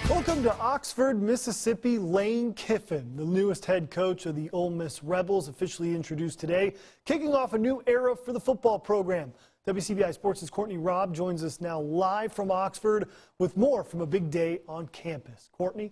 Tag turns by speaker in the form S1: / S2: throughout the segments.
S1: Welcome to Oxford, Mississippi. Lane Kiffin, the newest head coach of the Ole Miss Rebels, officially introduced today, kicking off a new era for the football program. WCBI Sports' Courtney Robb joins us now live from Oxford with more from a big day on campus. Courtney?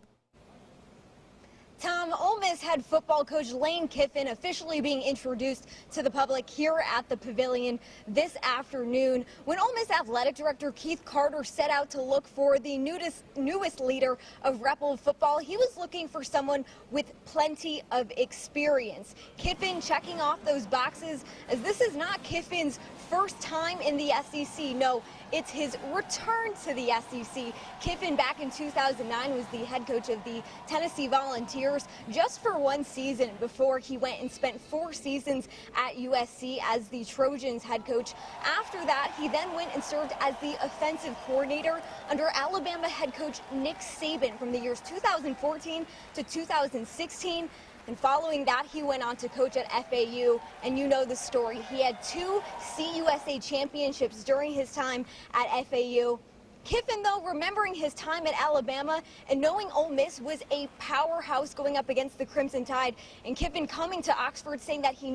S2: Tom, Ole Miss head football coach Lane Kiffin officially being introduced to the public here at the Pavilion this afternoon when Ole Miss athletic director Keith Carter set out to look for the newest leader of Rebel football. He was looking for someone with plenty of experience. Kiffin checking off those boxes, as this is not Kiffin's first time in the SEC. No, it's his return to the SEC. Kiffin back in 2009 was the head coach of the Tennessee Volunteers just for one season before he went and spent 4 seasons at USC as the Trojans head coach. After that, he then went and served as the offensive coordinator under Alabama head coach Nick Saban from the years 2014 to 2016. And following that, he went on to coach at FAU, and you know the story. He had 2 CUSA championships during his time at FAU. Kiffin, though, remembering his time at Alabama and knowing Ole Miss was a powerhouse going up against the Crimson Tide, and Kiffin coming to Oxford saying that he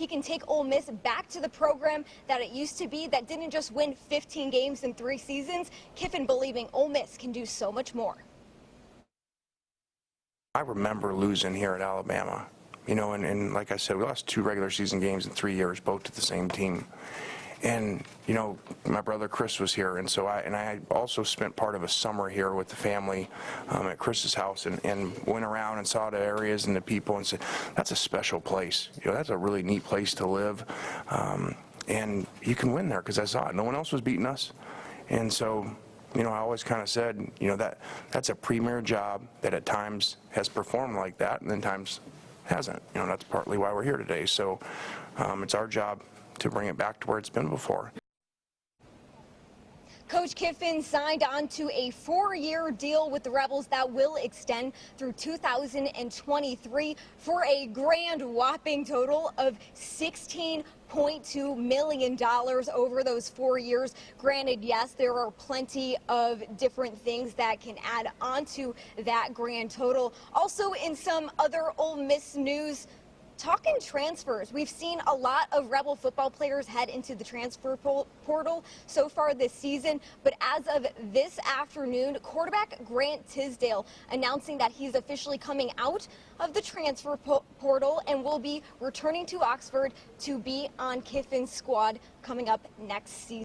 S2: can take Ole Miss back to the program that it used to be, that didn't just win 15 games in 3 seasons. Kiffin believing Ole Miss can do so much more.
S3: I remember losing here at Alabama, you know, and like I said, we lost 2 regular season games in 3 years, both to the same team. And, you know, my brother Chris was here, and so I also spent part of a summer here with the family at Chris's house and went around and saw the areas and the people and said, that's a special place. You know, that's a really neat place to live. And you can win there, because I saw it. No one else was beating us. And so, you know, I always kind of said, you know, that's a premier job that at times has performed like that and then times hasn't. You know, that's partly why we're here today. So it's our job to bring it back to where it's been before.
S2: Coach Kiffin signed on to a 4-year deal with the Rebels that will extend through 2023 for a grand whopping total of $16.2 million over those 4 years. Granted, yes, there are plenty of different things that can add on to that grand total. Also, in some other Ole Miss news, talking transfers, we've seen a lot of Rebel football players head into the transfer portal so far this season, but as of this afternoon, quarterback Grant Tisdale announcing that he's officially coming out of the transfer portal and will be returning to Oxford to be on Kiffin's squad coming up next season.